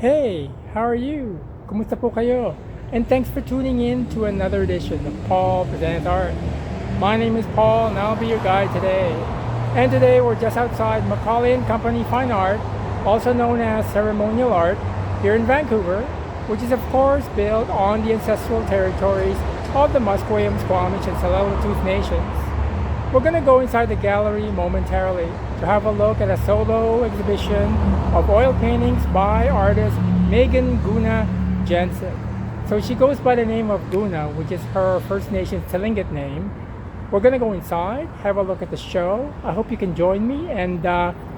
Hey, how are you? Kumusta po kayo? And thanks for tuning in to another edition of Paul Presents Art. My name is Paul and I'll be your guide today. And today we're just outside Macaulay and Company Fine Art, also known as Ceremonial Art, here in Vancouver, which is of course built on the ancestral territories of the Musqueam, Squamish, and Tsleil-Waututh nations. We're going to go inside the gallery momentarily to have a look at a solo exhibition of oil paintings by artist Guná Jensen. So she goes by the name of Guná, which is her First Nations Tlingit name. We're going to go inside, have a look at the show. I hope you can join me, and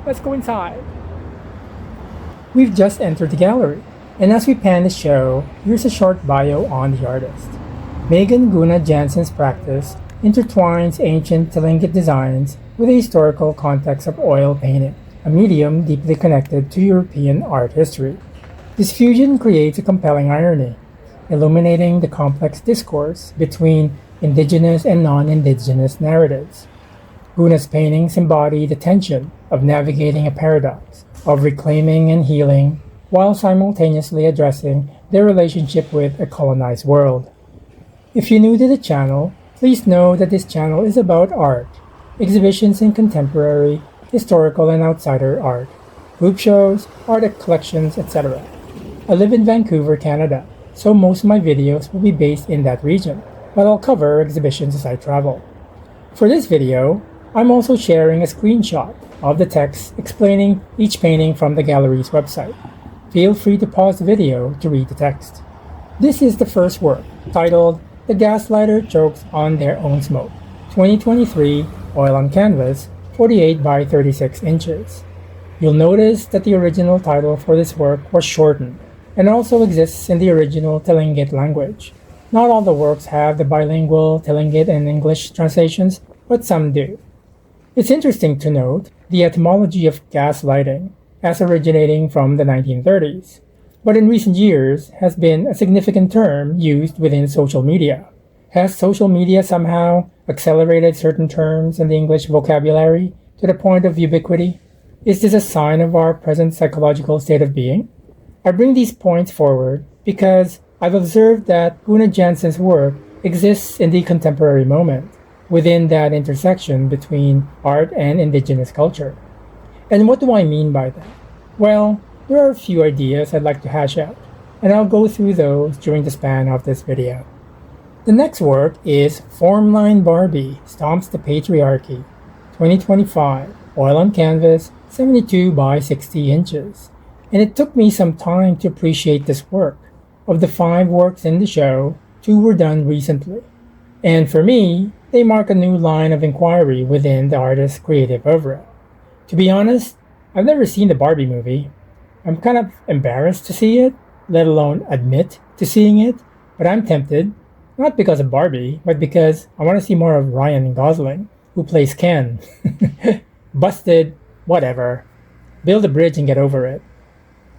let's go inside. We've just entered the gallery, and as we pan the show, here's a short bio on the artist. Guná Jensen's practice intertwines ancient Tlingit designs with the historical context of oil painting, a medium deeply connected to European art history. This fusion creates a compelling irony, illuminating the complex discourse between Indigenous and non-Indigenous narratives. Guna's paintings embody the tension of navigating a paradox, of reclaiming and healing, while simultaneously addressing their relationship with a colonized world. If you're new to the channel, please know that this channel is about art, exhibitions in contemporary, historical, and outsider art, group shows, art collections, etc. I live in Vancouver, Canada, so most of my videos will be based in that region, but I'll cover exhibitions as I travel. For this video, I'm also sharing a screenshot of the text explaining each painting from the gallery's website. Feel free to pause the video to read the text. This is the first work, titled The Gaslighter Chokes on Their Own Smoke, 2023, oil on canvas, 48 by 36 inches. You'll notice that the original title for this work was shortened, and also exists in the original Tlingit language. Not all the works have the bilingual Tlingit and English translations, but some do. It's interesting to note the etymology of gaslighting as originating from the 1930s, but in recent years has been a significant term used within social media. Has social media somehow accelerated certain terms in the English vocabulary to the point of ubiquity? Is this a sign of our present psychological state of being? I bring these points forward because I've observed that Guná Jensen's work exists in the contemporary moment, within that intersection between art and Indigenous culture. And what do I mean by that? Well, there are a few ideas I'd like to hash out, and I'll go through those during the span of this video. The next work is Formline Barbie Stomps the Patriarchy, 2025, oil on canvas, 72 by 60 inches. And it took me some time to appreciate this work. Of the 5 works in the show, 2 were done recently. And for me, they mark a new line of inquiry within the artist's creative oeuvre. To be honest, I've never seen the Barbie movie. I'm kind of embarrassed to see it, let alone admit to seeing it, but I'm tempted, not because of Barbie, but because I want to see more of Ryan Gosling, who plays Ken. Busted, whatever. Build a bridge and get over it.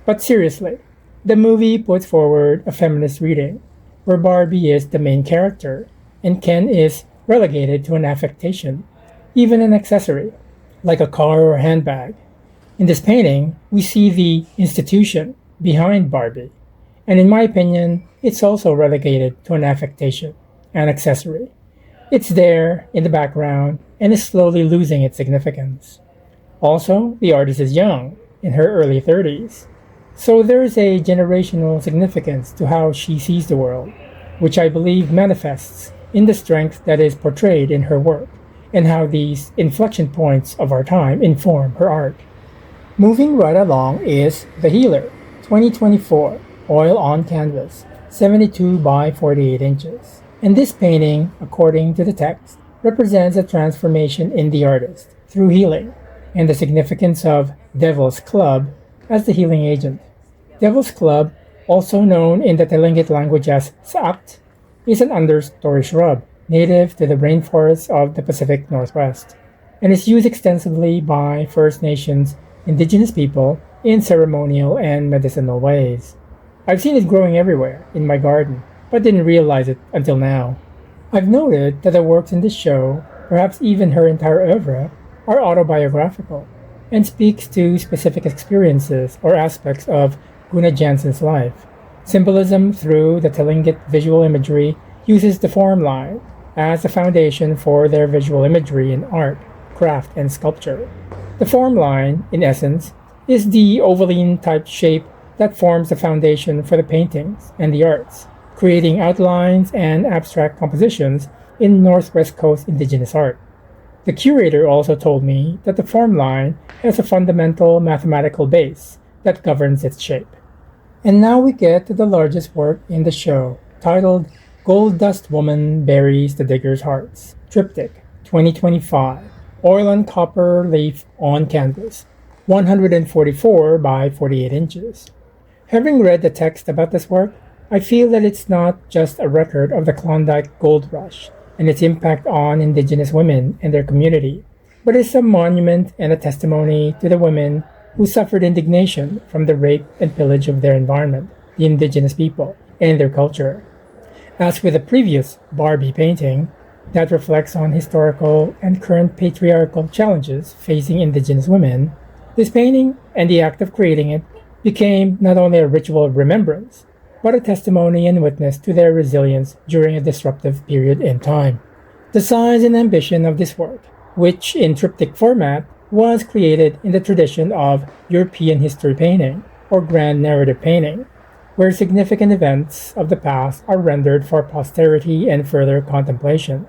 But seriously, the movie puts forward a feminist reading, where Barbie is the main character, and Ken is relegated to an affectation, even an accessory, like a car or handbag. In this painting, we see the institution behind Barbie, and in my opinion, it's also relegated to an affectation, an accessory. It's there in the background and is slowly losing its significance. Also, the artist is young, in her early 30s, so there is a generational significance to how she sees the world, which I believe manifests in the strength that is portrayed in her work, and how these inflection points of our time inform her art. Moving right along is The Healer, 2024, oil on canvas, 72 by 48 inches. And this painting, according to the text, represents a transformation in the artist through healing, and the significance of Devil's Club as the healing agent. Devil's Club, also known in the Tlingit language as Saakt, is an understory shrub native to the rainforests of the Pacific Northwest, and is used extensively by First Nations Indigenous people in ceremonial and medicinal ways. I've seen it growing everywhere in my garden, but didn't realize it until now. I've noted that the works in this show, perhaps even her entire oeuvre, are autobiographical, and speaks to specific experiences or aspects of Guná Jensen's life. Symbolism through the Tlingit visual imagery uses the form line as the foundation for their visual imagery in art, craft, and sculpture. The form line, in essence, is the ovaline-type shape that forms the foundation for the paintings and the arts, creating outlines and abstract compositions in Northwest Coast Indigenous art. The curator also told me that the form line has a fundamental mathematical base that governs its shape. And now we get to the largest work in the show, titled Gold Dust Woman Buries the Digger's Hearts, Triptych, 2025, oil and copper leaf on canvas, 144 by 48 inches. Having read the text about this work, I feel that it's not just a record of the Klondike Gold Rush and its impact on Indigenous women and their community, but it's a monument and a testimony to the women who suffered indignation from the rape and pillage of their environment, the Indigenous people, and their culture. As with the previous Barbie painting, that reflects on historical and current patriarchal challenges facing Indigenous women, this painting and the act of creating it became not only a ritual of remembrance, but a testimony and witness to their resilience during a disruptive period in time. The size and ambition of this work, which in triptych format was created in the tradition of European history painting or grand narrative painting, where significant events of the past are rendered for posterity and further contemplation.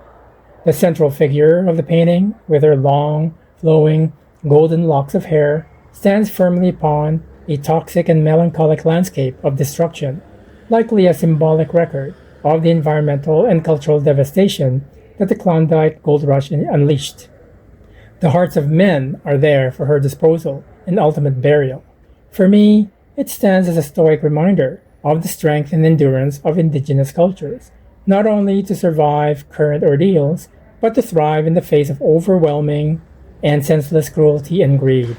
The central figure of the painting, with her long, flowing, golden locks of hair, stands firmly upon a toxic and melancholic landscape of destruction, likely a symbolic record of the environmental and cultural devastation that the Klondike Gold Rush unleashed. The hearts of men are there for her disposal and ultimate burial. For me, it stands as a stoic reminder of the strength and endurance of Indigenous cultures, not only to survive current ordeals, but to thrive in the face of overwhelming and senseless cruelty and greed.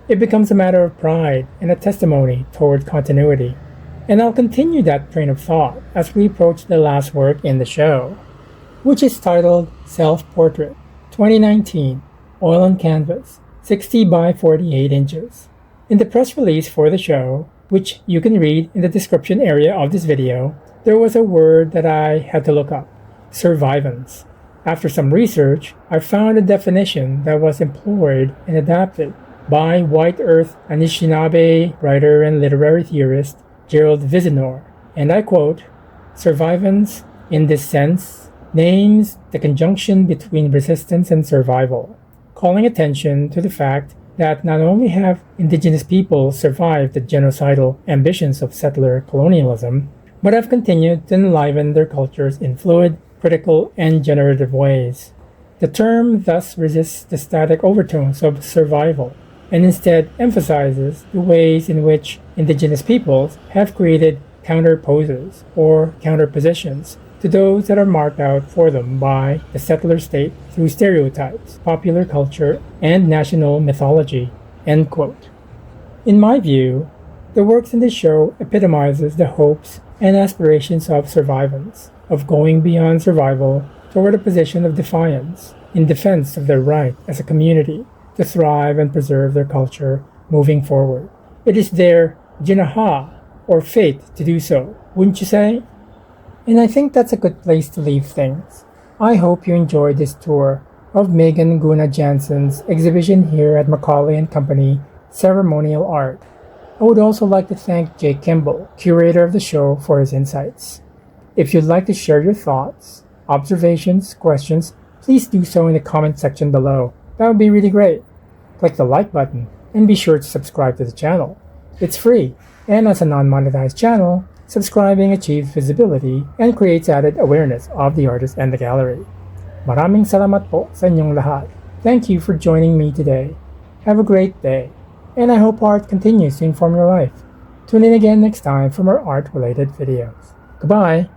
It becomes a matter of pride and a testimony toward continuity. And I'll continue that train of thought as we approach the last work in the show, which is titled Self-Portrait, 2019, oil on canvas, 60 by 48 inches. In the press release for the show, which you can read in the description area of this video, there was a word that I had to look up, survivance. After some research, I found a definition that was employed and adapted by White Earth Anishinaabe writer and literary theorist Gerald Vizenor, and I quote, "Survivance, in this sense, names the conjunction between resistance and survival, calling attention to the fact that not only have Indigenous peoples survived the genocidal ambitions of settler colonialism, but have continued to enliven their cultures in fluid, critical, and generative ways. The term thus resists the static overtones of survival, and instead emphasizes the ways in which Indigenous peoples have created counterposes or counterpositions to those that are marked out for them by the settler state through stereotypes, popular culture, and national mythology." End quote. In my view, the works in this show epitomizes the hopes and aspirations of survivance, of going beyond survival toward a position of defiance in defense of their right as a community to thrive and preserve their culture moving forward. It is their Jinaháa, or fate, to do so, wouldn't you say? And I think that's a good place to leave things. I hope you enjoyed this tour of Megan Guná Jensen's exhibition here at Macaulay & Company Ceremonial Art. I would also like to thank Jake Kimball, curator of the show, for his insights. If you'd like to share your thoughts, observations, questions, please do so in the comment section below. That would be really great. Click the like button and be sure to subscribe to the channel. It's free, and as a non-monetized channel, subscribing achieves visibility and creates added awareness of the artist and the gallery. Maraming salamat po sa inyong lahat. Thank you for joining me today. Have a great day, and I hope art continues to inform your life. Tune in again next time for more art-related videos. Goodbye!